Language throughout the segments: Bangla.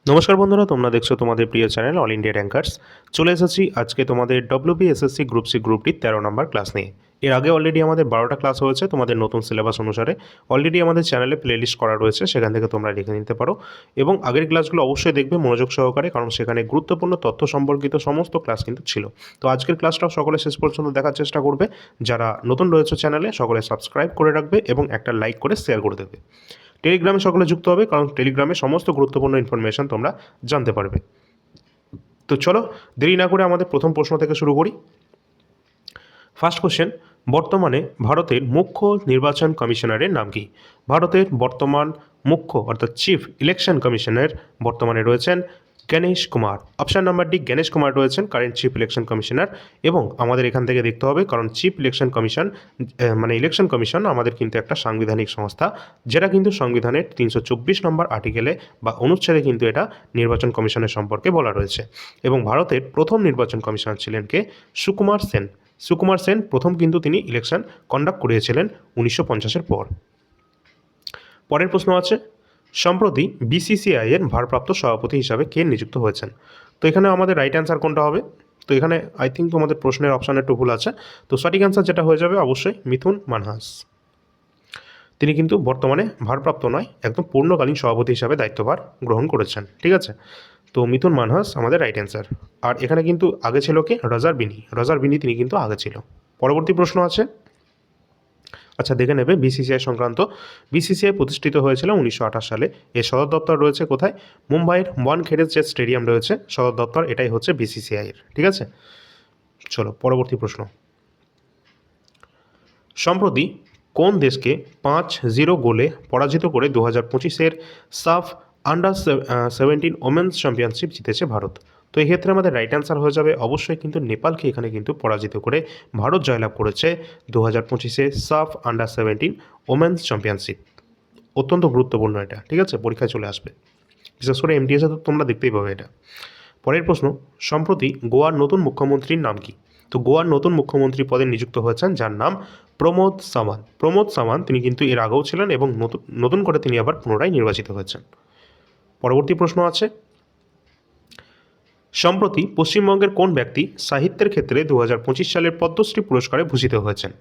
নমস্কার বন্ধুরা, তোমরা দেখছো তোমাদের প্রিয় চ্যানেল অল ইন্ডিয়া র্যাঙ্কার্স। চলে এসেছি আজকে তোমাদের ডব্লিউবিএসএসসি গ্রুপ সি গ্রুপটির 13 নম্বর ক্লাস নিয়ে। এর আগে অলরেডি আমাদের 12টা ক্লাস হয়েছে তোমাদের নতুন সিলেবাস অনুসারে। অলরেডি আমাদের চ্যানেলে প্লেলিস্ট করা রয়েছে, সেখান থেকে তোমরা দেখে নিতে পারো। এবং আগের ক্লাসগুলো অবশ্যই দেখবে মনোযোগ সহকারে, কারণ সেখানে গুরুত্বপূর্ণ তথ্য সম্পর্কিত সমস্ত ক্লাস কিন্তু ছিল। তো আজকের ক্লাসটাও সকলে শেষ পর্যন্ত দেখার চেষ্টা করবে। যারা নতুন রয়েছে চ্যানেলে সকলে সাবস্ক্রাইব করে রাখবে এবং একটা লাইক করে শেয়ার করে দেবে। টেলিগ্রামে সকলে যুক্ত হবে, কারণ টেলিগ্রামে সমস্ত গুরুত্বপূর্ণ ইনফরমেশন তোমরা জানতে পারবে। তো চলো দেরি না করে আমাদের প্রথম প্রশ্ন থেকে শুরু করি। ফার্স্ট কোশ্চেন, বর্তমানে ভারতের মুখ্য নির্বাচন কমিশনারের নাম কি? ভারতের বর্তমান মুখ্য অর্থাৎ চিফ ইলেকশন কমিশনার বর্তমানে রয়েছেন Ganesh Kumar. Option number D, Ganesh Kumar রয়েছেন কারেন্ট চিফ ইলেকশন কমিশনার। এবং আমাদের এখান থেকে দেখতে হবে, কারণ chief election commission election commission আমাদের কিন্তু একটা সাংবিধানিক সংস্থা, যেটা কিন্তু সংবিধানের 324 নম্বর আর্টিকেলে বা অনুচ্ছেদে কিন্তু এটা নির্বাচন কমিশনের সম্পর্কে বলা রয়েছে। এবং ভারতের প্রথম নির্বাচন কমিশনার ছিলেন কে? সুকুমার সেন। সুকুমার সেন প্রথম কিন্তু তিনি ইলেকশন কন্ডাক্ট করিয়েছিলেন 1950-এর পর। পরের প্রশ্ন আছে, সম্প্রতি বিসিসিআই এর ভারপ্রাপ্ত সভাপতি হিসাবে কে নিযুক্ত হয়েছেন? তো এখানে আমাদের রাইট অ্যান্সার কোনটা হবে? তো এখানে আই থিঙ্ক তোমাদের প্রশ্নের অপশানে একটু ভুল আছে। তো সঠিক অ্যান্সার যেটা হয়ে যাবে অবশ্যই মিথুন মানহাস। তিনি কিন্তু বর্তমানে ভারপ্রাপ্ত নয়, একদম পূর্ণকালীন সভাপতি হিসাবে দায়িত্বভার গ্রহণ করেছেন। ঠিক আছে, তো মিথুন মানহাস আমাদের রাইট অ্যান্সার। আর এখানে কিন্তু আগে ছিল কে? রজার বিনি। রজার বিনি তিনি কিন্তু আগে ছিল। পরবর্তী প্রশ্ন আছে, আচ্ছা দেখে নেবে বিসিসিআই সংক্রান্ত। বিসিসিআই প্রতিষ্ঠিত হয়েছিল 1928 সালে। এর সদর দপ্তর রয়েছে কোথায়? মুম্বাইয়ের ওয়ানখেড়ে যে স্টেডিয়াম রয়েছে সদর দপ্তর, এটাই হচ্ছে বিসিসিআইয়ের। ঠিক আছে, চলো পরবর্তী প্রশ্ন। সম্প্রতি কোন দেশকে 5-0 গোলে পরাজিত করে 2025-এর সাফ আন্ডার-17 ওমেন্স চ্যাম্পিয়নশিপ জিতেছে ভারত? তো এই ক্ষেত্রে আমাদের রাইট অ্যান্সার হয়ে যাবে অবশ্যই কিন্তু নেপালকে এখানে কিন্তু পরাজিত করে ভারত জয়লাভ করেছে 2025-এ সাফ আন্ডার-17 ওমেন্স চ্যাম্পিয়নশিপ। অত্যন্ত গুরুত্বপূর্ণ এটা, ঠিক আছে, পরীক্ষায় চলে আসবে, বিশেষ করে এমটিএসে তো তোমরা দেখতেই পাবে এটা। পরের প্রশ্ন, সম্প্রতি গোয়ার নতুন মুখ্যমন্ত্রীর নাম কি? তো গোয়ার নতুন মুখ্যমন্ত্রী পদে নিযুক্ত হয়েছেন যার নাম প্রমোদ সাওয়ান্ত। প্রমোদ সাওয়ান্ত তিনি কিন্তু এর আগেও ছিলেন এবং নতুন করে তিনি আবার পুনরায় নির্বাচিত হয়েছেন। পরবর্তী প্রশ্ন আছে, সম্প্রতি পশ্চিমবঙ্গের কোন ব্যক্তি সাহিত্যের ক্ষেত্রে 2025 সালের পদ্মশ্রী পুরস্কারে ভূষিত হয়েছেন?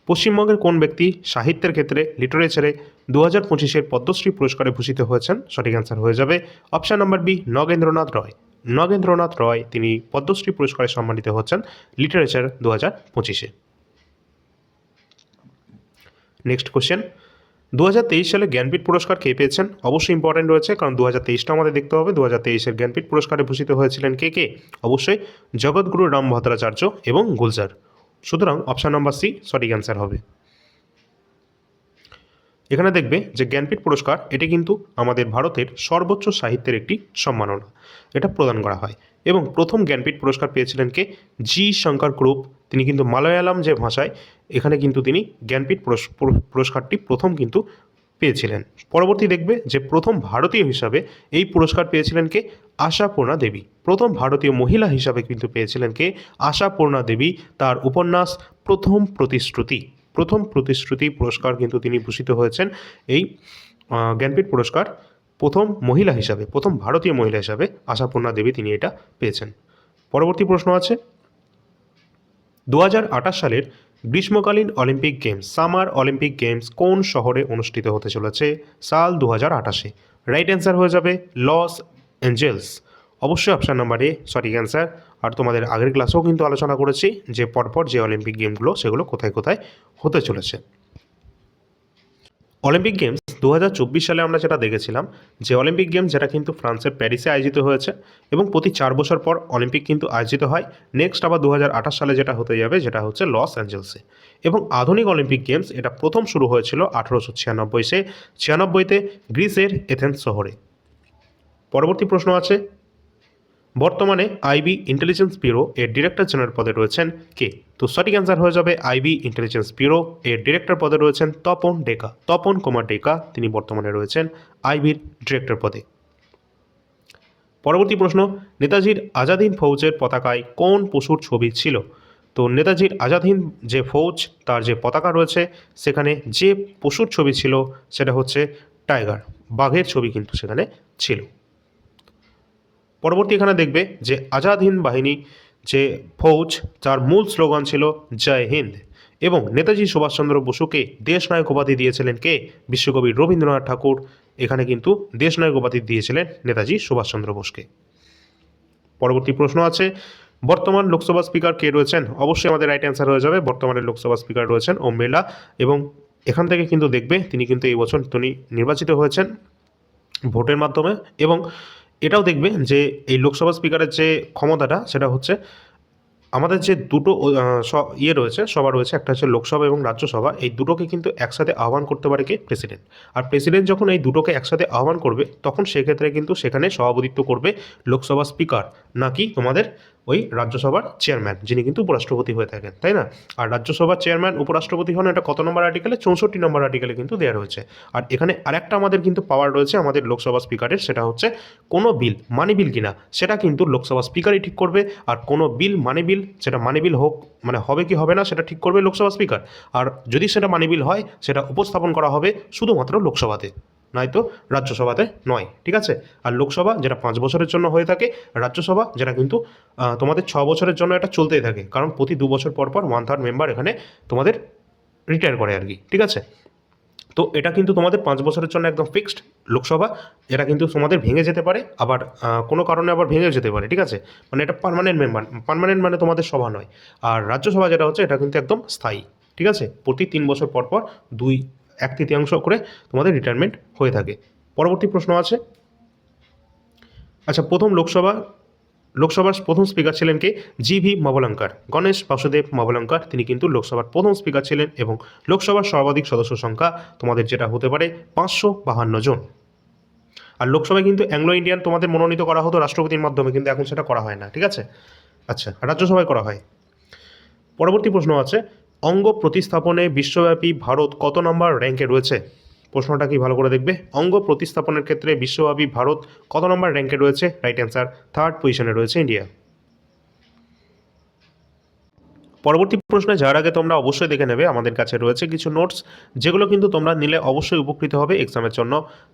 পশ্চিমবঙ্গের কোন ব্যক্তি সাহিত্যের ক্ষেত্রে লিটারেচারে 2025-এর পদ্মশ্রী পুরস্কারে ভূষিত হয়েছেন? সঠিক অ্যান্সার হয়ে যাবে অপশান নাম্বার বি, নগেন্দ্রনাথ রয়। নগেন্দ্রনাথ রয় তিনি পদ্মশ্রী পুরস্কারে সম্মানিত হচ্ছেন লিটারেচার 2025-এ। নেক্সট কোশ্চেন, 2023 সালে জ্ঞানপীঠ পুরস্কার কে পেয়েছেন? অবশ্যই ইম্পর্টেন্ট রয়েছে, কারণ 2023টা আমাদের দেখতে হবে। 2023-এর জ্ঞানপীঠ পুরস্কারে ভূষিত হয়েছিলেন কে কে? অবশ্যই জগৎগুরু রাম ভদ্রাচার্য এবং গুলজার। সুতরাং অপশান নাম্বার সি সঠিক অ্যান্সার হবে। এখানে দেখবে যে জ্ঞানপীঠ পুরস্কার এটি কিন্তু আমাদের ভারতের সর্বোচ্চ সাহিত্যের একটি সম্মাননা, এটা প্রদান করা হয়। এবং প্রথম জ্ঞানপীঠ পুরস্কার পেয়েছিলেন কে? জি শঙ্কর কুরুপ। তিনি কিন্তু মালয়ালাম যে ভাষায়, এখানে কিন্তু তিনি জ্ঞানপীঠ পুরস্কারটি প্রথম কিন্তু পেয়েছিলেন। পরবর্তী দেখবে যে প্রথম ভারতীয় হিসাবে এই পুরস্কার পেয়েছিলেন কে? আশাপূর্ণা দেবী। প্রথম ভারতীয় মহিলা হিসাবে কিন্তু পেয়েছিলেন কে? আশাপূর্ণা দেবী। তার উপন্যাস প্রথম প্রতিশ্রুতি পুরস্কার কিন্তু তিনি ভূষিত হয়েছেন। এই জ্ঞানপীঠ পুরস্কার প্রথম মহিলা হিসাবে, প্রথম ভারতীয় মহিলা হিসাবে আশাপূর্ণা দেবী তিনি এটা পেয়েছেন। পরবর্তী প্রশ্ন আছে, 2028 সালের গ্রীষ্মকালীন Olympic games, summer Olympic games কোন শহরে অনুষ্ঠিত হতে চলেছে সাল 2028-এ? রাইট অ্যান্সার হয়ে যাবে লস অ্যাঞ্জেলস। অবশ্যই অপশান নাম্বার এ সঠিক অ্যান্সার। আর তোমাদের আগের ক্লাসেও কিন্তু আলোচনা করেছি যে পরপর যে অলিম্পিক গেমগুলো সেগুলো কোথায় কোথায় হতে চলেছে। অলিম্পিক গেমস 2024 সালে আমরা যেটা দেখেছিলাম যে অলিম্পিক গেমস যেটা কিন্তু ফ্রান্সের প্যারিসে আয়োজিত হয়েছে এবং প্রতি 4 বছর পর অলিম্পিক কিন্তু আয়োজিত হয়। নেক্সট আবার 2028 সালে যেটা হতে যাবে যেটা হচ্ছে লস অ্যাঞ্জেলসে। এবং আধুনিক অলিম্পিক গেমস এটা প্রথম শুরু হয়েছিল 1896-তে গ্রিসের এথেন্স শহরে। পরবর্তী প্রশ্ন আছে, বর্তমানে আইবি ইন্টেলিজেন্স ব্যুরো এর ডিরেক্টর জেনারেল পদে রয়েছেন কে? তো সঠিক অ্যান্সার হয়ে যাবে আইবি ইন্টেলিজেন্স ব্যুরো এর ডিরেক্টর পদে রয়েছেন তপন ডেকা। তপন কুমার ডেকা তিনি বর্তমানে রয়েছেন আইবির ডিরেক্টর পদে। পরবর্তী প্রশ্ন, নেতাজির আজাদ হিন্দ ফৌজের পতাকায় কোন পশুর ছবি ছিল? তো নেতাজির আজাদ হিন্দ যে ফৌজ তার যে পতাকা রয়েছে সেখানে যে পশুর ছবি ছিল সেটা হচ্ছে টাইগার, বাঘের ছবি কিন্তু সেখানে ছিল। পরবর্তী এখানে দেখবে যে আজাদ হিন্দ বাহিনী যে ফৌজ, যার মূল স্লোগান ছিল জয় হিন্দ, এবং নেতাজি সুভাষচন্দ্র বসুকে দেশনায়ক উপাধি দিয়েছিলেন কে? বিশ্বকবি রবীন্দ্রনাথ ঠাকুর এখানে কিন্তু দেশনায়ক উপাধি দিয়েছিলেন নেতাজি সুভাষচন্দ্র বোসকে। পরবর্তী প্রশ্ন আছে, বর্তমান লোকসভা স্পিকার কে রয়েছেন? অবশ্যই আমাদের রাইট অ্যান্সার হয়ে যাবে, বর্তমানে লোকসভা স্পিকার রয়েছেন ওম বিড়লা, এবং এখান থেকে কিন্তু দেখবে তিনি কিন্তু এই বছর তিনি নির্বাচিত হয়েছেন ভোটের মাধ্যমে। এবং এটাও দেখবে যে এই লোকসভা স্পিকারের যে ক্ষমতাটা সেটা হচ্ছে আমাদের যে দুটো রয়েছে, সভা রয়েছে, একটা হচ্ছে লোকসভা এবং রাজ্যসভা, এই দুটোকে কিন্তু একসাথে আহ্বান করতে পারে কে? প্রেসিডেন্ট। আর প্রেসিডেন্ট যখন এই দুটোকে একসাথে আহ্বান করবে তখন সেক্ষেত্রে কিন্তু সেখানে সভাপতিত্ব করবে লোকসভা স্পিকার, নাকি তোমাদের ওই রাজ্যসভার চেয়ারম্যান, যিনি কিন্তু উপরাষ্ট্রপতি হয়ে থাকেন, তাই না? আর রাজ্যসভার চেয়ারম্যান উপরাষ্ট্রপতি হন, এটা কত নম্বর আর্টিকেলে? 64 নম্বর আর্টিকেলে কিন্তু দেওয়া রয়েছে। আর এখানে আরেকটা আমাদের কিন্তু পাওয়ার রয়েছে আমাদের লোকসভা স্পিকারের, সেটা হচ্ছে কোনো বিল মানি বিল কিনা সেটা কিন্তু লোকসভা স্পিকারই ঠিক করবে। আর কোনো বিল মানি বিল, সেটা মানি বিল হোক মানে হবে কি হবে না সেটা ঠিক করবে লোকসভা স্পিকার। আর যদি সেটা মানি বিল হয় সেটা উপস্থাপন করা হবে শুধুমাত্র লোকসভাতে, নয়তো রাজ্যসভাতে নয়, ঠিক আছে? আর লোকসভা যেটা 5 বছরের জন্য হয়ে থাকে, রাজ্যসভা যেটা কিন্তু তোমাদের 6 বছরের জন্য এটা চলতেই থাকে, কারণ প্রতি 2 বছর পর পর 1/3 মেম্বার এখানে তোমাদের রিটায়ার করে আর কি, ঠিক আছে? তো এটা কিন্তু তোমাদের 5 বছরের জন্য একদম ফিক্সড লোকসভা। এটা কিন্তু তোমাদের ভেঙে যেতে পারে, আবার কোনো কারণে আবার ভেঙে যেতে পারে, ঠিক আছে? মানে এটা পার্মানেন্ট মেম্বার, পার্মানেন্ট মানে তোমাদের সভা নয়। আর রাজ্যসভা যেটা হচ্ছে এটা কিন্তু একদম স্থায়ী, ঠিক আছে? প্রতি 3 বছর পর পর 1/3 করে তোমাদের রিটায়ারমেন্ট হয়ে থাকে। পরবর্তী প্রশ্ন আছে, আচ্ছা লোকসভার প্রথম স্পিকার ছিলেন কে? জি.ভি. মাভলাঙ্কার, গণেশ বাসুদেব মাভলাঙ্কার, তিনি কিন্তু লোকসভার প্রথম স্পিকার ছিলেন। এবং লোকসভার সর্বাধিক সদস্য সংখ্যা তোমাদের যেটা হতে পারে 552 জন। আর লোকসভায় কিন্তু অ্যাংলো ইন্ডিয়ান তোমাদের মনোনীত করা হতো রাষ্ট্রপতির মাধ্যমে, কিন্তু এখন সেটা করা হয় না, ঠিক আছে? আচ্ছা, রাজ্যসভায় করা হয়। পরবর্তী প্রশ্ন আছে, অঙ্গ প্রতিস্থাপনে বিশ্বব্যাপী ভারত কত নম্বর র্যাঙ্কে রয়েছে? প্রশ্নটা কি ভালো করে দেখবে। অঙ্গ প্রতিস্থাপনের ক্ষেত্রে বিশ্বব্যাপী ভারত কত নম্বর র্যাঙ্কে রয়েছে? রাইট অ্যান্সার 3rd পজিশনে রয়েছে ইন্ডিয়া। পরবর্তী প্রশ্নে যাওয়ার আগে তোমরা অবশ্যই দেখে নেবে আমাদের কাছে রয়েছে কিছু নোটস, যেগুলো কিন্তু তোমরা নিলে অবশ্যই উপকৃত হবে এক্সামের জন্য।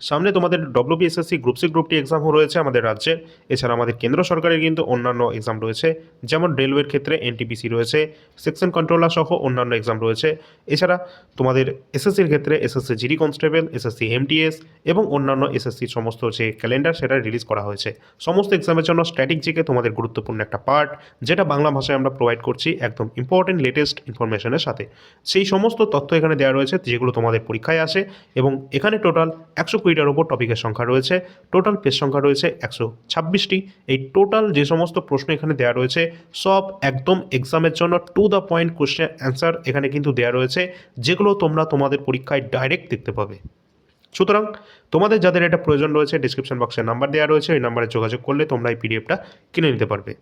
সামনে তোমাদের WBSSC গ্রুপ সি গ্রুপ টি এক্সামও রয়েছে আমাদের রাজ্যের, এছাড়া আমাদের কেন্দ্র সরকারের কিন্তু অন্যান্য এক্সাম রয়েছে, যেমন রেলওয়ের ক্ষেত্রে NTPC রয়েছে, সেকশন কন্ট্রোলার সহ অন্যান্য এক্সাম রয়েছে। এছাড়া তোমাদের SSCর ক্ষেত্রে SSC GD constable, SSC MTS এবং অন্যান্য SSCর সমস্ত যে ক্যালেন্ডার সেটা রিলিজ করা হয়েছে। সমস্ত এক্সামের জন্য স্ট্যাটিক জিকে তোমাদের গুরুত্বপূর্ণ একটা পার্ট, যেটা বাংলা ভাষায় আমরা প্রোভাইড করছি একদম ইম্পর্টেন্ট লেটেস্ট ইনফরমেশনের সাথে। সেই সমস্ত তথ্য এখানে দেওয়া রয়েছে যেগুলো তোমাদের পরীক্ষায় আসে, এবং এখানে টোটাল 120টার ওপর টপিকের সংখ্যা রয়েছে, টোটাল পেজ সংখ্যা রয়েছে 126টি। এই টোটাল যে সমস্ত প্রশ্ন এখানে দেওয়া রয়েছে সব একদম এক্সামের জন্য to the point question answer এখানে কিন্তু দেওয়া রয়েছে, যেগুলো তোমরা তোমাদের পরীক্ষায় ডাইরেক্ট দেখতে পাবে। সুতরাং তোমাদের যাদের এটা প্রয়োজন রয়েছে, ডিসক্রিপশন বক্সে নাম্বার দেওয়া রয়েছে, ওই নাম্বারে যোগাযোগ করলে তোমরা এই পিডিএফটা কিনে নিতে পারবে।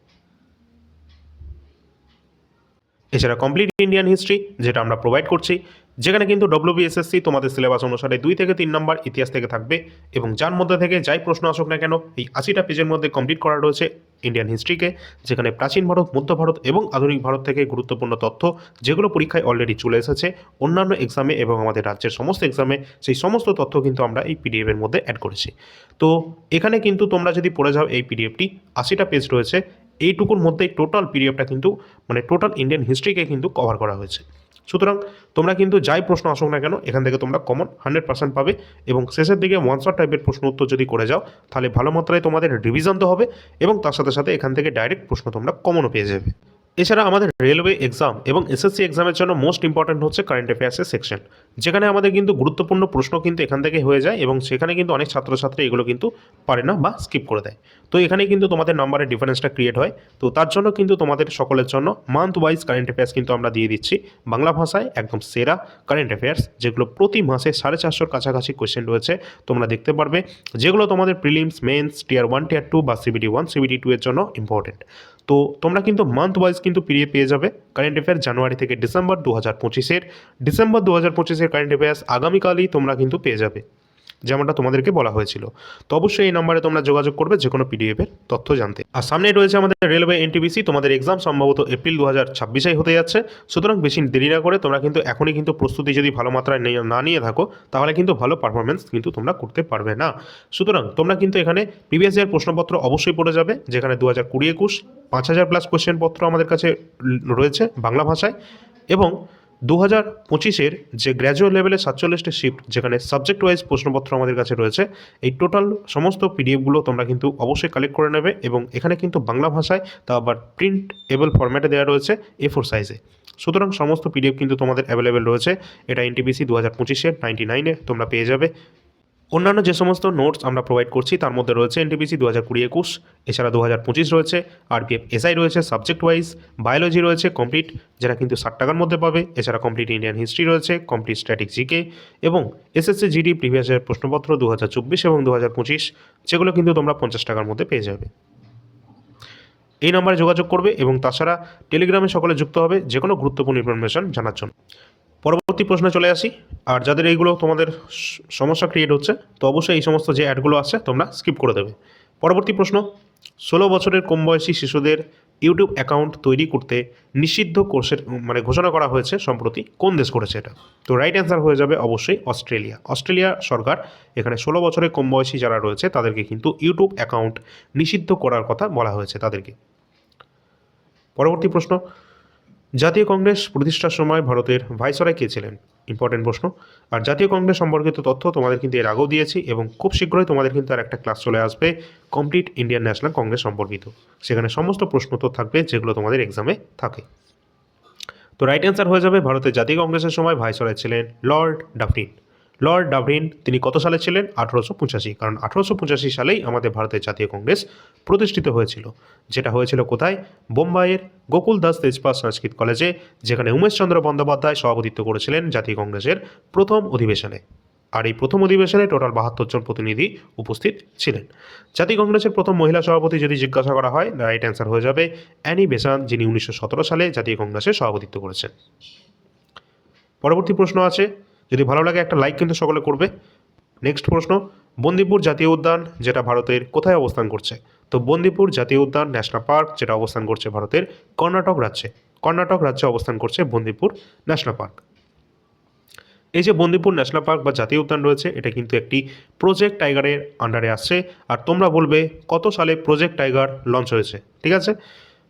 এছাড়া কমপ্লিট ইন্ডিয়ান হিস্ট্রি যেটা আমরা প্রোভাইড করছি, যেখানে কিন্তু WBSSC তোমাদের সিলেবাস অনুসারে 2 থেকে 3 নম্বর ইতিহাস থেকে থাকবে, এবং যার মধ্যে থেকে যাই প্রশ্ন আসুক না কেন এই 80টা পেজের মধ্যে কমপ্লিট করা রয়েছে ইন্ডিয়ান হিস্ট্রিকে, যেখানে প্রাচীন ভারত, মধ্য ভারত এবং আধুনিক ভারত থেকে গুরুত্বপূর্ণ তথ্য যেগুলো পরীক্ষায় অলরেডি চলে এসেছে অন্যান্য এক্সামে এবং আমাদের রাজ্যের সমস্ত এক্সামে, সেই সমস্ত তথ্য কিন্তু আমরা এই পিডিএফের মধ্যে অ্যাড করেছি। তো এখানে কিন্তু তোমরা যদি পড়ে যাও এই পিডিএফটি, 80টা পেজ রয়েছে, এইটুকুর মধ্যেই টোটাল পিডিএফটা কিন্তু মানে টোটাল ইন্ডিয়ান হিস্ট্রিকে কিন্তু কভার করা হয়েছে। সুতরাং তোমরা কিন্তু যাই প্রশ্ন আসুক না কেন এখান থেকে তোমরা কমন 100% পাবে, এবং শেষের দিকে ওয়ান শট টাইপের প্রশ্ন উত্তর যদি করে যাও তাহলে ভালো মাত্রায় তোমাদের রিভিশন তো হবে, এবং তার সাথে সাথে এখান থেকে ডাইরেক্ট প্রশ্ন তোমরা কমনও পেয়ে যাবে। এছাড়া আমাদের রেলওয়ে এক্সাম এবং SSC এক্সামের জন্য মোস্ট ইম্পর্ট্যান্ট হচ্ছে কারেন্ট অ্যাফেয়ার্সের সেকশন, যেখানে আমাদের কিন্তু গুরুত্বপূর্ণ প্রশ্ন কিন্তু এখান থেকে হয়ে যায়, এবং সেখানে কিন্তু অনেক ছাত্রছাত্রী এগুলো কিন্তু পারে না বা স্কিপ করে দেয়। তো এখানেই কিন্তু তোমাদের নাম্বারের ডিফারেন্সটা ক্রিয়েট হয়। তো তার জন্য কিন্তু তোমাদের সকলের জন্য মান্থ ওয়াইজ কারেন্ট অ্যাফেয়ার্স কিন্তু আমরা দিয়ে দিচ্ছি বাংলা ভাষায় একদম সেরা কারেন্ট অ্যাফেয়ার্স, যেগুলো প্রতি মাসে 450-র কাছাকাছি কোয়েশ্চেন রয়েছে তোমরা দেখতে পারবে, যেগুলো তোমাদের প্রিলিমস, মেন্স, টিয়ার 1, টিয়ার 2 বা CBT 1, CBT 2 এর জন্য ইম্পর্টেন্ট। তো তোমরা কিন্তু মান্থ ওয়াইজ কিন্তু পেয়ে যাবে কারেন্ট অ্যাফেয়ার্স জানুয়ারি থেকে ডিসেম্বর 2025-এর কারেন্ট অ্যাফেয়ার্স আগামীকালই তোমরা কিন্তু পেয়ে যাবে। যেমনটা তোমাদেরকে বলা হয়েছিল। তো অবশ্যই এই নম্বরে তোমরা যোগাযোগ করবে যে কোনো পিডিএফের তথ্য জানতে। আর সামনে রয়েছে আমাদের রেলওয়ে এনটিপিসি, তোমাদের এক্সাম সম্ভবত এপ্রিল 2026 হতে যাচ্ছে। সুতরাং বেশি দেরি না করে তোমরা কিন্তু এখনই কিন্তু প্রস্তুতি যদি ভালো মাত্রায় না নিয়ে থাকো, তাহলে কিন্তু ভালো পারফরমেন্স কিন্তু তোমরা করতে পারবে না। সুতরাং তোমরা কিন্তু এখানে প্রিভিয়াস ইয়ার প্রশ্নপত্র অবশ্যই পড়ে যাবে, যেখানে 2020-21 5000+ কোয়েশ্চেনপত্র আমাদের কাছে রয়েছে বাংলা ভাষায়, এবং 2025-এর যে গ্র্যাজুয়েট লেভেলের 47টি শিফট, যেখানে সাবজেক্ট ওয়াইজ প্রশ্নপত্র আমাদের কাছে রয়েছে। এই টোটাল সমস্ত পিডিএফগুলো তোমরা কিন্তু অবশ্যই কালেক্ট করে নেবে, এবং এখানে কিন্তু বাংলা ভাষায় তা আবার প্রিন্টেবল ফরম্যাটে দেওয়া রয়েছে A4 সাইজে। সুতরাং সমস্ত পিডিএফ কিন্তু তোমাদের অ্যাভেলেবেল রয়েছে। এটা এনটিপিসি 2025-এর 99-এ তোমরা পেয়ে যাবে। অন্যান্য যে সমস্ত নোটস আমরা প্রোভাইড করছি তার মধ্যে রয়েছে এনটিপিসি 2020-21, এছাড়া 2025 রয়েছে, আরপিএফ এসআই রয়েছে সাবজেক্ট ওয়াইজ, বায়োলজি রয়েছে কমপ্লিট, যেটা কিন্তু 60 টাকার মধ্যে পাবে, এছাড়া কমপ্লিট ইন্ডিয়ান হিস্ট্রি রয়েছে, কমপ্লিট স্ট্যাটিক জিকে, এবং এসএসসি জিডি প্রিভিয়াস ইয়ার প্রশ্নপত্র 2024 এবং 2025, যেগুলো কিন্তু তোমরা 50 টাকার মধ্যে পেয়ে যাবে। এই নম্বরে যোগাযোগ করবে, এবং তাছাড়া টেলিগ্রামে সকলে যুক্ত হবে যে কোনো গুরুত্বপূর্ণ ইনফরমেশন জানার জন্য। পরবর্তী প্রশ্নে চলে আসি। আর যাদের এইগুলো তোমাদের সমস্যা ক্রিয়েট হচ্ছে, তো অবশ্যই এই সমস্ত যে অ্যাডগুলো আছে তোমরা স্কিপ করে দেবে। পরবর্তী প্রশ্ন, 16 বছরের কম বয়সী শিশুদের ইউটিউব অ্যাকাউন্ট তৈরি করতে নিষিদ্ধ কোর্সের ঘোষণা করা হয়েছে সম্প্রতি, কোন দেশ করেছে এটা? তো রাইট অ্যান্সার হয়ে যাবে অবশ্যই অস্ট্রেলিয়া। অস্ট্রেলিয়া সরকার এখানে 16 বছরের কম বয়সী যারা রয়েছে তাদেরকে কিন্তু ইউটিউব অ্যাকাউন্ট নিষিদ্ধ করার কথা বলা হয়েছে তাদেরকে। পরবর্তী প্রশ্ন, জাতীয় কংগ্রেস প্রতিষ্ঠার সময় ভারতের ভাইসরয় কে ছিলেন? ইম্পর্টেন্ট প্রশ্ন। আর জাতীয় কংগ্রেস সম্পর্কিত তথ্য তোমাদের কিন্তু এর আগেও দিয়েছি, এবং খুব শীঘ্রই তোমাদের কিন্তু আর একটা ক্লাস চলে আসবে কমপ্লিট ইন্ডিয়ান ন্যাশনাল কংগ্রেস সম্পর্কিত। সেখানে সমস্ত প্রশ্ন তো থাকবে যেগুলো তোমাদের এক্সামে থাকে। তো রাইট অ্যান্সার হয়ে যাবে ভারতের জাতীয় কংগ্রেসের সময় ভাইসরয় ছিলেন লর্ড ডাফরিন। লর্ড ডাফরিন তিনি কত সালে ছিলেন? 1885, কারণ 1885 সালেই আমাদের ভারতের জাতীয় কংগ্রেস প্রতিষ্ঠিত হয়েছিল, যেটা হয়েছিল কোথায়? বোম্বাইয়ের গোকুল দাস তেজপাল সংস্কৃত কলেজে, যেখানে উমেশচন্দ্র বন্দ্যোপাধ্যায় সভাপতিত্ব করেছিলেন জাতীয় কংগ্রেসের প্রথম অধিবেশনে। আর এই প্রথম অধিবেশনে টোটাল 72 জন প্রতিনিধি উপস্থিত ছিলেন। জাতীয় কংগ্রেসের প্রথম মহিলা সভাপতি যদি জিজ্ঞাসা করা হয়, রাইট অ্যান্সার হয়ে যাবে অ্যানি বেসান্ত, যিনি 1917 সালে জাতীয় কংগ্রেসের সভাপতিত্ব করেছেন। পরবর্তী প্রশ্ন আছে, যদি ভালো লাগে একটা লাইক কিন্তু সকলে করবে। নেক্সট প্রশ্ন, বন্দিপুর জাতীয় উদ্যান যেটা ভারতের কোথায় অবস্থান করছে? তো বন্দিপুর জাতীয় উদ্যান ন্যাশনাল পার্ক যেটা অবস্থান করছে ভারতের কর্ণাটক রাজ্যে। কর্ণাটক রাজ্যে অবস্থান করছে বন্দিপুর ন্যাশনাল পার্ক। এই যে বন্দিপুর ন্যাশনাল পার্ক বা জাতীয় উদ্যান রয়েছে, এটা কিন্তু একটি প্রজেক্ট টাইগারের আন্ডারে আসছে। আর তোমরা বলবে কত সালে প্রজেক্ট টাইগার লঞ্চ হয়েছে? ঠিক আছে,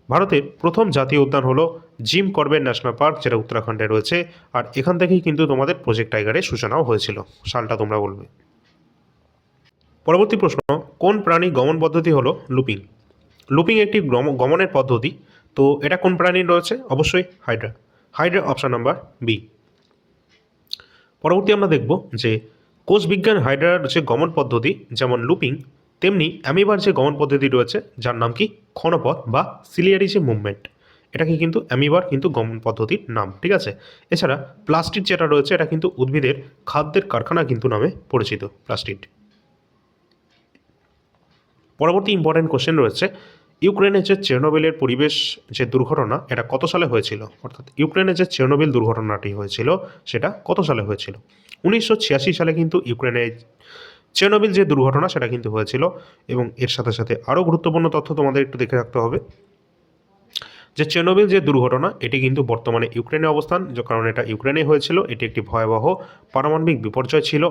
ভারতের প্রথম জাতীয় উদ্যান হলো জিম করবেট ন্যাশনাল পার্ক, যেটা উত্তরাখণ্ডে রয়েছে। আর এখান থেকেই কিন্তু তোমাদের প্রজেক্ট টাইগারের সূচনাও হয়েছিল, সালটা তোমরা বলবে। পরবর্তী প্রশ্ন, কোন প্রাণী গমন পদ্ধতি হলো লুপিং? লুপিং একটি গমনের পদ্ধতি। তো এটা কোন প্রাণীর রয়েছে? অবশ্যই hydra. Hydra option number B. পরবর্তী আমরা দেখব যে কোষবিজ্ঞান হাইড্রার যে গমন পদ্ধতি যেমন লুপিং, তেমনি অ্যামিবার যে গমন পদ্ধতি রয়েছে যার নাম কি ক্ষণপথ বা সিলিয়ারি যে মুভমেন্ট, এটাকে কিন্তু অ্যামিবার কিন্তু গমন পদ্ধতির নাম। ঠিক আছে, এছাড়া প্লাস্টিড যেটা রয়েছে এটা কিন্তু উদ্ভিদের খাদ্যের কারখানা কিন্তু নামে পরিচিত প্লাস্টিড। পরবর্তী ইম্পর্টেন্ট কোশ্চেন রয়েছে, ইউক্রেনের যে চেরনোবিলের পরিবেশ যে দুর্ঘটনা এটা কত সালে হয়েছিল? অর্থাৎ ইউক্রেনের যে চেরনোবিল দুর্ঘটনাটি হয়েছিল সেটা কত সালে হয়েছিল? 1986 সালে কিন্তু ইউক্রেনের চেরনোবিল যে দুর্ঘটনা সেটা কিন্তু হয়েছিল। এবং এর সাথে সাথে আরও গুরুত্বপূর্ণ তথ্য তোমাদের একটু দেখে রাখতে হবে, যে চেরনোবিল যে দুর্ঘটনা এটি কিন্তু বর্তমানে ইউক্রেনে অবস্থান, যে কারণে এটা ইউক্রেনে হয়েছিল। এটি একটি ভয়াবহ পারমাণবিক বিপর্যয় ছিল।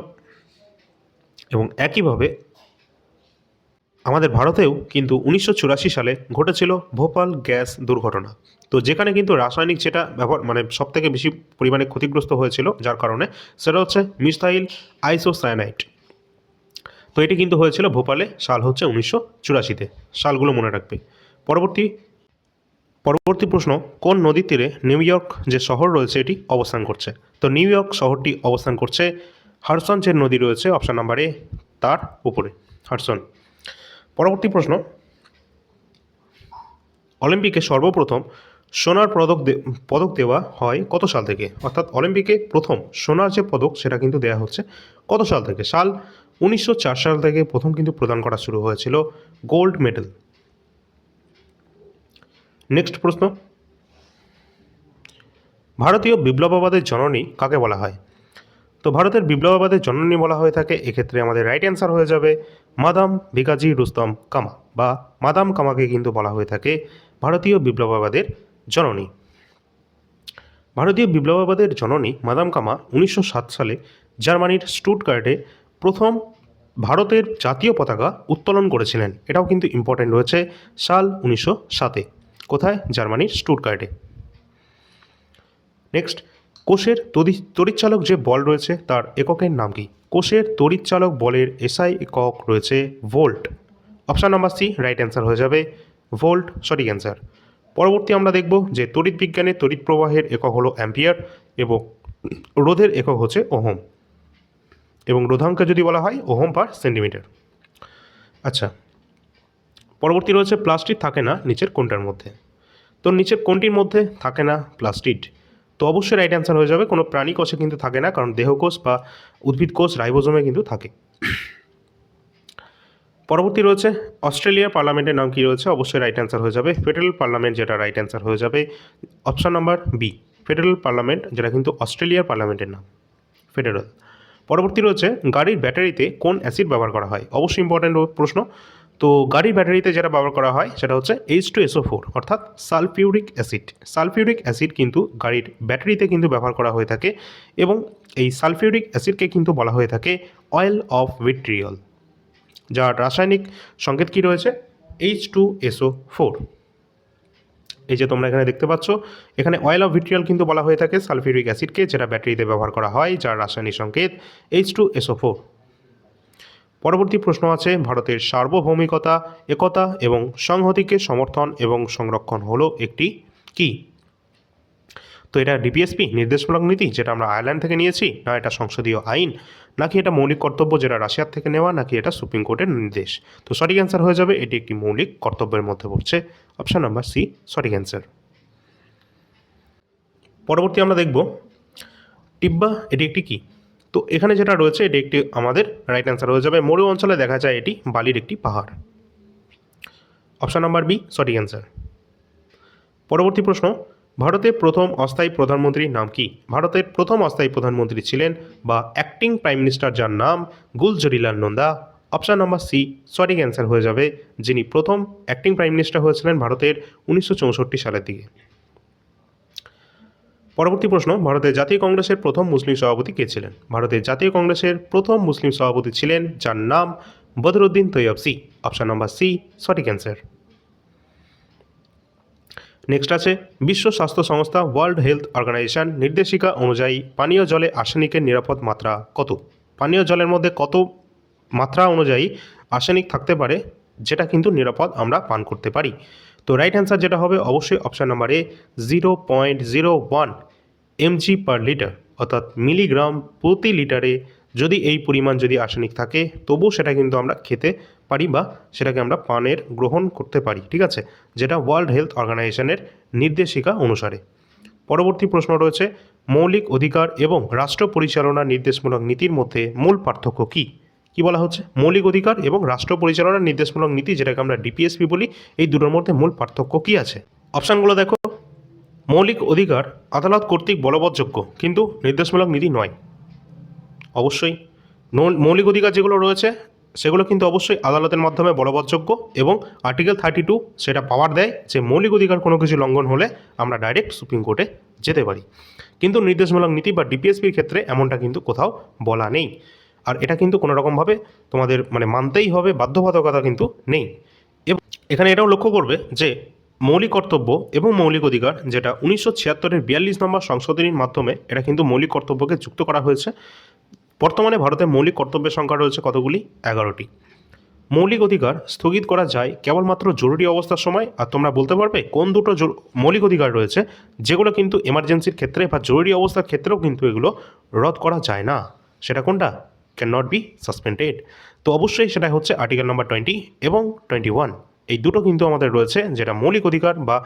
এবং একইভাবে আমাদের ভারতেও কিন্তু 1984 সালে ঘটেছিল ভোপাল গ্যাস দুর্ঘটনা। তো যেখানে কিন্তু রাসায়নিক যেটা ব্যবহার সবথেকে বেশি পরিমাণে ক্ষতিগ্রস্ত হয়েছিল, যার কারণে সেটা হচ্ছে মিথাইল আইসোসায়ানাইড। তো এটি কিন্তু হয়েছিল ভোপালে, সাল হচ্ছে 1984-তে। সালগুলো মনে রাখবে। পরবর্তী প্রশ্ন, কোন নদীর তীরে নিউ ইয়র্ক যে শহর রয়েছে এটি অবস্থান করছে? তো নিউ ইয়র্ক শহরটি অবস্থান করছে হাডসন যে নদী রয়েছে অপশান নাম্বার এ, তার উপরে, হাডসন। পরবর্তী প্রশ্ন, অলিম্পিকে সর্বপ্রথম সোনার পদক দেওয়া হয় কত সাল থেকে? অর্থাৎ অলিম্পিকে প্রথম সোনার যে পদক সেটা কিন্তু দেওয়া হচ্ছে কত সাল থেকে? সাল 1904 সাল থেকে প্রথম কিন্তু প্রদান করা শুরু হয়েছিল গোল্ড মেডেল। নেক্সট প্রশ্ন, ভারতীয় বিপ্লববাদের জননী কাকে বলা হয়? তো ভারতের বিপ্লববাদের জননী বলা হয়ে থাকে, এক্ষেত্রে আমাদের রাইট অ্যান্সার হয়ে যাবে মাদাম ভিকাজি রুস্তম কামা, বা মাদাম কামাকে কিন্তু বলা হয়ে থাকে ভারতীয় বিপ্লববাদের জননী। ভারতীয় বিপ্লববাদের জননী মাদাম কামা 1907 সালে জার্মানির স্টুটগার্টে প্রথম ভারতের জাতীয় পতাকা উত্তোলন করেছিলেন। এটাও কিন্তু ইম্পর্টেন্ট রয়েছে, সাল 1907-এ। কোথায়? জার্মানির স্টুটগার্টে। নেক্সট, কোষের তড়িৎচালক যে বল রয়েছে তার এককের নাম কি? কোষের তড়িৎচালক বলের এসআই একক রয়েছে volt. Option number C right answer হয়ে যাবে ভোল্ট, সঠিক অ্যান্সার। পরবর্তী আমরা দেখব যে তড়িৎ বিজ্ঞানে তড়িৎ প্রবাহের একক হলো অ্যাম্পিয়ার এবং রোধের একক হচ্ছে ওহম, এবং রোধাঙ্ক যদি বলা হয় ওহম পার সেন্টিমিটার। আচ্ছা, পরবর্তী রয়েছে প্লাস্টিড থাকে না নিচের কোনটার মধ্যে? তো নিচের কোনটির মধ্যে থাকে না প্লাস্টিড? তো অবশ্যই রাইট অ্যান্সার হয়ে যাবে কোনো প্রাণী কোষে কিন্তু থাকে না, কারণ দেহকোষ বা উদ্ভিদ কোষ রাইবোজোমে কিন্তু থাকে। পরবর্তী রয়েছে অস্ট্রেলিয়ার পার্লামেন্টের নাম কী রয়েছে? অবশ্যই রাইট অ্যান্সার হয়ে যাবে ফেডারেল পার্লামেন্ট, যেটা রাইট অ্যান্সার হয়ে যাবে option number B, federal parliament, যেটা কিন্তু অস্ট্রেলিয়ার পার্লামেন্টের নাম, ফেডারেল। পরবর্তী রয়েছে গাড়ির ব্যাটারিতে কোন অ্যাসিড ব্যবহার করা হয়? অবশ্যই ইম্পর্টেন্ট প্রশ্ন। তো গাড়ির ব্যাটারিতে যেটা ব্যবহার করা হয় সেটা হচ্ছে H2SO4, অর্থাৎ সালফিউরিক অ্যাসিড। সালফিউরিক অ্যাসিড কিন্তু গাড়ির ব্যাটারিতে কিন্তু ব্যবহার করা হয়ে থাকে, এবং এই সালফিউরিক অ্যাসিডকে কিন্তু বলা হয়ে থাকে অয়েল অফ ভিট্রিয়ল, যার রাসায়নিক সংকেত কী রয়েছে? H2SO4। এই যে তোমরা এখানে দেখতে পাচ্ছ, এখানে অয়েল অফ ভিট্রিয়ল কিন্তু বলা হয়ে থাকে সালফিউরিক অ্যাসিডকে, যেটা ব্যাটারিতে ব্যবহার করা হয়, যার রাসায়নিক সংকেত H2SO4। পরবর্তী প্রশ্ন আছে ভারতের সার্বভৌমিকতা, একতা এবং সংহতিকে সমর্থন এবং সংরক্ষণ হলো একটি কি? তো এটা ডিপিএসপি নির্দেশমূলক নীতি, যেটা আমরা আয়ারল্যান্ড থেকে নিয়েছি, না এটা সংসদীয় আইন, নাকি এটা মৌলিক কর্তব্য যেটা রাশিয়ার থেকে নেওয়া, নাকি এটা সুপ্রিম কোর্টের নির্দেশ? তো সঠিক অ্যান্সার হয়ে যাবে এটি একটি মৌলিক কর্তব্যের মধ্যে পড়ছে, অপশান নাম্বার সি সঠিক অ্যান্সার। পরবর্তী আমরা দেখব টিব্বা, এটি একটি কি? তো এখানে যেটা রয়েছে এটি একটি আমাদের রাইট অ্যান্সার হয়ে যাবে মরু অঞ্চলে দেখা যায় এটি বালির একটি পাহাড়, অপশান নাম্বার বি সঠিক অ্যান্সার। পরবর্তী প্রশ্ন, ভারতের প্রথম অস্থায়ী প্রধানমন্ত্রীর নাম কি? ভারতের প্রথম অস্থায়ী প্রধানমন্ত্রী ছিলেন বা অ্যাক্টিং প্রাইম মিনিস্টার, যার নাম Gulzarilal Nanda, option number C সঠিক অ্যান্সার হয়ে যাবে, যিনি প্রথম অ্যাক্টিং প্রাইম মিনিস্টার হয়েছিলেন ভারতের 1964 সালের দিকে। পরবর্তী প্রশ্ন, ভারতের জাতীয় কংগ্রেসের প্রথম মুসলিম সভাপতি কে ছিলেন? ভারতের জাতীয় কংগ্রেসের প্রথম মুসলিম সভাপতি ছিলেন যার নাম বদরুদ্দিন তৈয়বসি, অপশান নাম্বার সি সঠিক অ্যান্সার। নেক্সট আছে বিশ্ব স্বাস্থ্য সংস্থা ওয়ার্ল্ড হেলথ অর্গানাইজেশন নির্দেশিকা অনুযায়ী পানীয় জলে আর্সেনিকের নিরাপদ মাত্রা কত? পানীয় জলের মধ্যে কত মাত্রা অনুযায়ী আর্সেনিক থাকতে পারে যেটা কিন্তু নিরাপদ আমরা পান করতে পারি? তো রাইট অ্যান্সার যেটা হবে অবশ্যই option number A 0.01 mg per litre, অর্থাৎ মিলিগ্রাম প্রতি লিটারে যদি এই পরিমাণ যদি আর্সেনিক থাকে তবু সেটা কিন্তু আমরা খেতে পারি বা সেটাকে আমরা পানের গ্রহণ করতে পারি, ঠিক আছে, যেটা ওয়ার্ল্ড হেলথ অর্গানাইজেশনের নির্দেশিকা অনুসারে। পরবর্তী প্রশ্ন রয়েছে মৌলিক অধিকার এবং রাষ্ট্র পরিচালনা নির্দেশমূলক নীতির মধ্যে মূল পার্থক্য কী? কি বলা হচ্ছে? মৌলিক অধিকার এবং রাষ্ট্র পরিচালনা নির্দেশমূলক নীতি, যেটাকে আমরা ডিপিএসপি বলি, এই দুটোর মধ্যে মূল পার্থক্য কী আছে? অপশানগুলো দেখো। মৌলিক অধিকার আদালত কর্তৃক বলবৎযোগ্য কিন্তু নির্দেশমূলক নীতি নয়। অবশ্যই মৌলিক অধিকার যেগুলো রয়েছে সেগুলো কিন্তু অবশ্যই আদালতের মাধ্যমে বলবৎযোগ্য, এবং আর্টিকেল 32 সেটা পাওয়ার দেয় যে মৌলিক অধিকার কোনো কিছু লঙ্ঘন হলে আমরা ডাইরেক্ট সুপ্রিম কোর্টে যেতে পারি। কিন্তু নির্দেশমূলক নীতি বা ডিপিএসপির ক্ষেত্রে এমনটা কিন্তু কোথাও বলা নেই, আর এটা কিন্তু কোনো রকমভাবে তোমাদের মানতেই হবে, বাধ্যবাধকতা কিন্তু নেই। এবং এখানে এটাও লক্ষ্য করবে যে মৌলিক কর্তব্য এবং মৌলিক অধিকার, যেটা 1976-এর 42 নম্বর সংশোধনীর মাধ্যমে এটা কিন্তু মৌলিক কর্তব্যকে যুক্ত করা হয়েছে। বর্তমানে ভারতে মৌলিক কর্তব্যের সংখ্যা রয়েছে কতগুলি? 11টি। মৌলিক অধিকার স্থগিত করা যায় কেবলমাত্র জরুরি অবস্থার সময়। আর তোমরা বলতে পারবে কোন দুটো মৌলিক অধিকার রয়েছে যেগুলো কিন্তু এমার্জেন্সির ক্ষেত্রে বা জরুরি অবস্থার ক্ষেত্রেও কিন্তু এগুলো রদ করা যায় না? সেটা কোনটা? Can not be suspended. তো অবশ্যই সেটা হচ্ছে আর্টিকেল নাম্বার 20 এবং 21। এই দুটো কিন্তু আমাদের রয়েছে যেটা মৌলিক অধিকার বা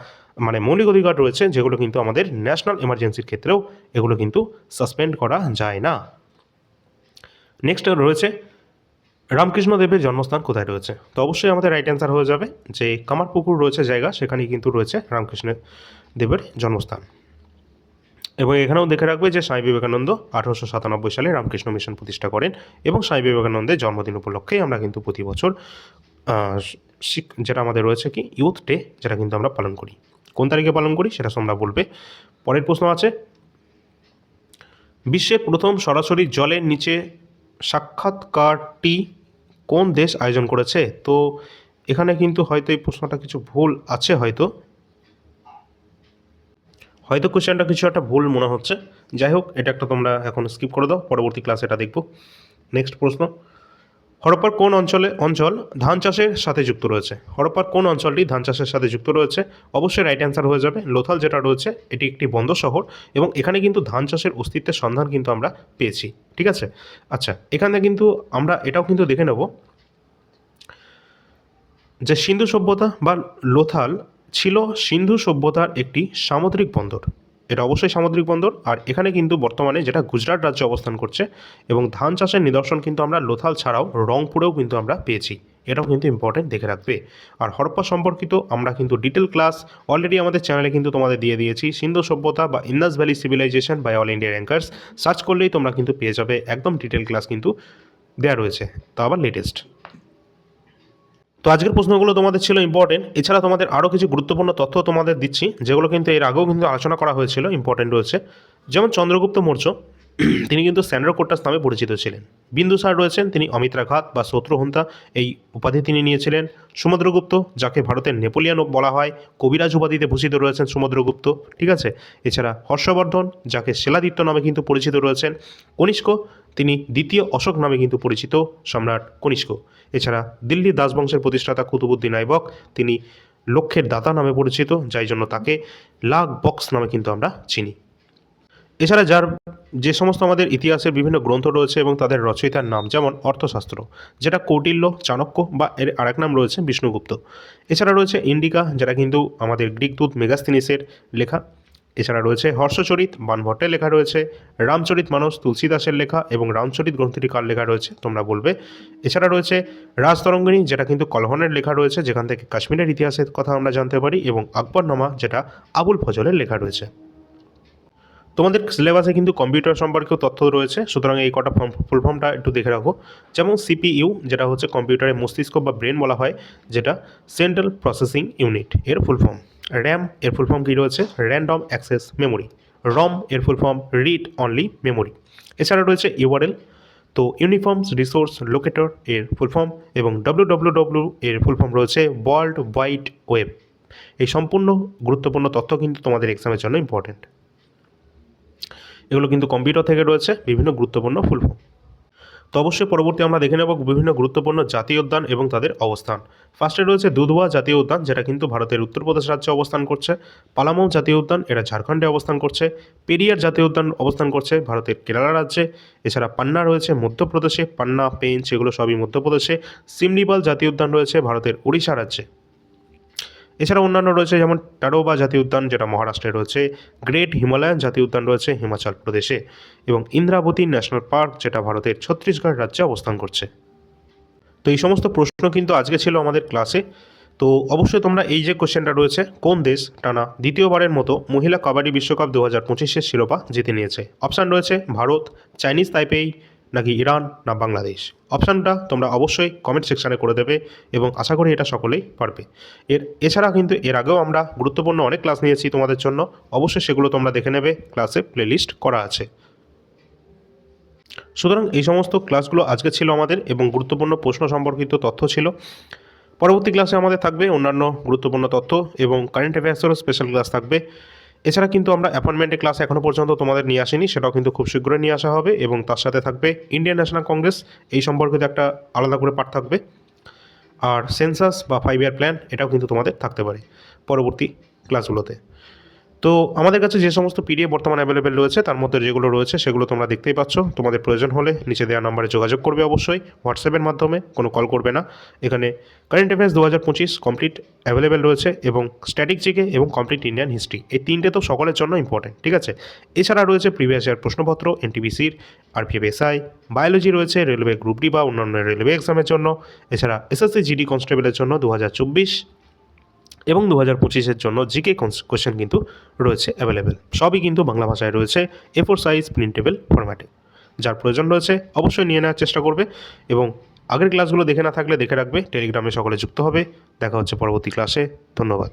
মৌলিক অধিকার রয়েছে যেগুলো কিন্তু আমাদের ন্যাশনাল এমার্জেন্সির ক্ষেত্রেও এগুলো কিন্তু সাসপেন্ড করা যায় না। নেক্সট রয়েছে রামকৃষ্ণদেবের জন্মস্থান কোথায় রয়েছে? তো অবশ্যই আমাদের রাইট অ্যান্সার হয়ে যাবে যে কামারপুকুর রয়েছে জায়গা, সেখানেই কিন্তু রয়েছে রামকৃষ্ণ দেবের জন্মস্থান। এবং এখানেও দেখে রাখবে যে স্বামী বিবেকানন্দ 1897 সালে রামকৃষ্ণ মিশন প্রতিষ্ঠা করেন এবং স্বামী বিবেকানন্দের জন্মদিন উপলক্ষেই আমরা কিন্তু প্রতি বছর যেটা আমাদের রয়েছে কি ইউথ ডে, যেটা কিন্তু আমরা পালন করি। কোন তারিখে পালন করি সেটা তোমরা বলবে। পরের প্রশ্ন আছে, বিশ্বের প্রথম সরাসরি জলের নিচে সাক্ষাৎকারটি কোন দেশ আয়োজন করেছে? তো এখানে কিন্তু হয়তো এই প্রশ্নটা কিছু ভুল আছে, হয়তো কোশ্চেনটা কিছু একটা ভুল মনে হচ্ছে। যাই হোক, এটা একটা তোমরা এখন স্কিপ করে দাও, পরবর্তী ক্লাসে এটা দেখব। নেক্সট প্রশ্ন, হরপ্পার কোন অঞ্চল ধান চাষের সাথে যুক্ত রয়েছে? হরপ্পার কোন অঞ্চলটি ধান চাষের সাথে যুক্ত রয়েছে? অবশ্যই রাইট অ্যান্সার হয়ে যাবে লোথাল, যেটা রয়েছে এটি একটি বন্দর শহর এবং এখানে কিন্তু ধান চাষের অস্তিত্বের সন্ধান কিন্তু আমরা পেয়েছি। ঠিক আছে, আচ্ছা, এখানে কিন্তু আমরা এটাও কিন্তু দেখে নেব যে সিন্ধু সভ্যতা বা লোথাল ছিল সিন্ধু সভ্যতার একটি সামুদ্রিক বন্দর। এটা অবশ্যই সামুদ্রিক বন্দর, আর এখানে কিন্তু বর্তমানে যেটা গুজরাট রাজ্যে অবস্থান করছে এবং ধান চাষের নিদর্শন কিন্তু আমরা লোথাল ছাড়াও রংপুরেও কিন্তু আমরা পেয়েছি। এটাও কিন্তু ইম্পর্টেন্ট, দেখে রাখবে। আর হরপ্পা সম্পর্কিত আমরা কিন্তু ডিটেল ক্লাস অলরেডি আমাদের চ্যানেলে কিন্তু তোমাদের দিয়ে দিয়েছি। সিন্ধু সভ্যতা বা Indus valley civilisation by All India rankers search করলেই তোমরা কিন্তু পেয়ে যাবে, একদম ডিটেল ক্লাস কিন্তু দেওয়া রয়েছে, তা আবার লেটেস্ট। তো আজকের প্রশ্নগুলো তোমাদের ছিল ইম্পর্টেন্ট। এছাড়া তোমাদের আরও কিছু গুরুত্বপূর্ণ তথ্য তোমাদের দিচ্ছি, যেগুলো কিন্তু এর আগেও কিন্তু আলোচনা করা হয়েছিল, ইম্পর্টেন্ট রয়েছে। যেমন চন্দ্রগুপ্ত মৌর্য, তিনি কিন্তু স্যান্ড্রোকোট্টাস নামে পরিচিত ছিলেন। বিন্দুসার রয়েছেন, তিনি অমিত্রাঘাত বা শত্রুহন্তা এই উপাধি তিনি নিয়েছিলেন। সমুদ্রগুপ্ত, যাকে ভারতের নেপোলিয়ান বলা হয়, কবিরাজ উপাধিতে ভূষিত রয়েছেন সমুদ্রগুপ্ত। ঠিক আছে, এছাড়া হর্ষবর্ধন, যাকে শিলাদিত্য নামে কিন্তু পরিচিত রয়েছেন। কনিষ্ক, তিনি দ্বিতীয় অশোক নামে কিন্তু পরিচিত, সম্রাট কনিষ্ক। এছাড়া দিল্লি দাসবংশের প্রতিষ্ঠাতা কুতুবুদ্দিন আইবক, তিনি লক্ষ্যের দাতা নামে পরিচিত, যাই জন্য তাকে লাখ বক্স নামে কিন্তু আমরা চিনি। এছাড়া যে সমস্ত আমাদের ইতিহাসের বিভিন্ন গ্রন্থ রয়েছে এবং তাদের রচয়িতার নাম, যেমন অর্থশাস্ত্র, যেটা কৌটিল্য, চাণক্য বা এর আরেক নাম রয়েছে বিষ্ণুগুপ্ত। এছাড়া রয়েছে ইন্ডিকা, যেটা কিন্তু আমাদের গ্রিক দূত মেগাস্তিনিসের লেখা। এছাড়া রয়েছে হর্ষচরিত, বাণভট্টের লেখা রয়েছে। রামচরিত মানস তুলসীদাসের লেখা এবং রামচরিত গ্রন্থটি কার লেখা রয়েছে তোমরা বলবে। এছাড়া রয়েছে রাজতরঙ্গিনী, যেটা কিন্তু কলহনের লেখা রয়েছে, যেখান থেকে কাশ্মীরের ইতিহাসের কথা আমরা জানতে পারি, এবং আকবরনামা, যেটা আবুল ফজলের লেখা রয়েছে। তোমাদের সিলেবাসে কিন্তু কম্পিউটার সম্পর্কেও তথ্য রয়েছে, সুতরাং এই কটা ফুল ফর্মটা একটু দেখে রাখো। যেমন সিপিইউ, যেটা হচ্ছে কম্পিউটারের মস্তিষ্ক বা ব্রেন বলা হয়, যেটা সেন্ট্রাল প্রসেসিং ইউনিট এর ফুল ফর্ম। র্যাম এর ফুল ফর্ম কী রয়েছে? Random access memory. রম এর full form read only memory. এছাড়া রয়েছে ইউআরএল, তো ইউনিফর্মস রিসোর্স লোকেটর এর ফুল ফর্ম, এবং ডব্লিউডব্লিউডব্লিউ এর ফুল ফর্ম রয়েছে ওয়ার্ল্ড ওয়াইড ওয়েব। এই সম্পূর্ণ গুরুত্বপূর্ণ তথ্য কিন্তু তোমাদের এক্সামের জন্য ইম্পর্টেন্ট। এগুলো কিন্তু কম্পিউটার থেকে রয়েছে বিভিন্ন গুরুত্বপূর্ণ ফুল ফর্ম। তো অবশ্যই পরবর্তী আমরা দেখে নেব বিভিন্ন গুরুত্বপূর্ণ জাতীয় উদ্যান এবং তাদের অবস্থান। ফার্স্টে রয়েছে দুধওয়া জাতীয় উদ্যান, যেটা কিন্তু ভারতের উত্তরপ্রদেশ রাজ্যে অবস্থান করছে। পালামৌ জাতীয় উদ্যান, এটা ঝাড়খণ্ডে অবস্থান করছে। পেরিয়ার জাতীয় উদ্যান অবস্থান করছে ভারতের কেরালা রাজ্যে। এছাড়া পান্না রয়েছে মধ্যপ্রদেশে, পান্না, পেঞ্চ, এগুলো সবই মধ্যপ্রদেশে। সিমলিপাল জাতীয় উদ্যান রয়েছে ভারতের উড়িষ্যা রাজ্যে। এছাড়া অন্যান্য রয়েছে যেমন টাডোবা জাতীয় উদ্যান, যেটা মহারাষ্ট্রে রয়েছে। গ্রেট হিমালয়ান জাতীয় উদ্যান রয়েছে হিমাচল প্রদেশে, এবং ইন্দ্রাবতী ন্যাশনাল পার্ক, যেটা ভারতের ছত্তিশগড় রাজ্যে অবস্থান করছে। তো এই সমস্ত প্রশ্ন কিন্তু আজকে ছিল আমাদের ক্লাসে। তো অবশ্যই তোমরা এই যে কোশ্চেনটা রয়েছে, কোন দেশ টানা দ্বিতীয়বারের মতো মহিলা কাবাডি বিশ্বকাপ 2025-এর শিরোপা জিতে নিয়েছে? অপশান রয়েছে ভারত, চাইনিজ তাইপেই, নাকি ইরান, না বাংলাদেশ। অপশানটা তোমরা অবশ্যই কমেন্ট সেকশানে করে দেবে এবং আশা করি এটা সকলেই পারবে। এছাড়া কিন্তু এর আগেও আমরা গুরুত্বপূর্ণ অনেক ক্লাস নিয়েছি তোমাদের জন্য, অবশ্যই সেগুলো তোমরা দেখে নেবে, ক্লাসে প্লেলিস্ট করা আছে। সুতরাং এই সমস্ত ক্লাসগুলো আজকে ছিল আমাদের, এবং গুরুত্বপূর্ণ প্রশ্ন সম্পর্কিত তথ্য ছিল। পরবর্তী ক্লাসে আমাদের থাকবে অন্যান্য গুরুত্বপূর্ণ তথ্য এবং কারেন্ট অ্যাফেয়ার্সেরও স্পেশাল ক্লাস থাকবে। এছাড়া কিন্তু আমরা অ্যাপয়েন্টমেন্টের ক্লাস এখনও পর্যন্ত তোমাদের নিয়ে আসিনি, সেটাও কিন্তু খুব শীঘ্রই নিয়ে আসা হবে, এবং তার সাথে থাকবে ইন্ডিয়ান ন্যাশনাল কংগ্রেস, এই সম্পর্কিত একটা আলাদা করে পার্ট থাকবে। আর সেন্সাস বা 5 ইয়ার প্ল্যান, এটাও কিন্তু তোমাদের থাকতে পারে পরবর্তী ক্লাসগুলোতে। তো আমাদের কাছে যে সমস্ত পিডিএফ বর্তমানে অ্যাভেলেবেল রয়েছে, তার মধ্যে যেগুলো রয়েছে সেগুলো তোমরা দেখতেই পাচ্ছ। তোমাদের প্রয়োজন হলে নিচে দেওয়া নাম্বারে যোগাযোগ করবে, অবশ্যই হোয়াটসঅ্যাপের মাধ্যমে, কোনো কল করবে না। এখানে কারেন্ট অ্যাফেয়ার্স 2025 কমপ্লিট অ্যাভেলেবেল রয়েছে, এবং স্ট্যাটিক জিকে এবং কমপ্লিট ইন্ডিয়ান হিস্ট্রি, এই তিনটে তো সকলের জন্য ইম্পর্টেন্ট। ঠিক আছে, এছাড়া রয়েছে প্রিভিয়াস ইয়ার প্রশ্নপত্র, এনটিপিসির, আরপিএফ এসআই, বায়োলজি রয়েছে রেলওয়ে গ্রুপ ডি বা অন্যান্য রেলওয়ে এক্সামের জন্য। এছাড়া এসএসসি জিডি কনস্টেবলের জন্য 2024, এবং 2025-এর জন্য জিকে কোশ্চেন কিন্তু রয়েছে অ্যাভেলেবেল। সবই কিন্তু বাংলা ভাষায় রয়েছে, A4 সাইজ প্রিন্টেবল ফরম্যাটে। যার প্রয়োজন রয়েছে অবশ্যই নিয়ে নেওয়ার চেষ্টা করবে এবং আগের ক্লাসগুলো দেখে না থাকলে দেখে রাখবে, টেলিগ্রামে সকলে যুক্ত হবে। দেখা হচ্ছে পরবর্তী ক্লাসে। ধন্যবাদ।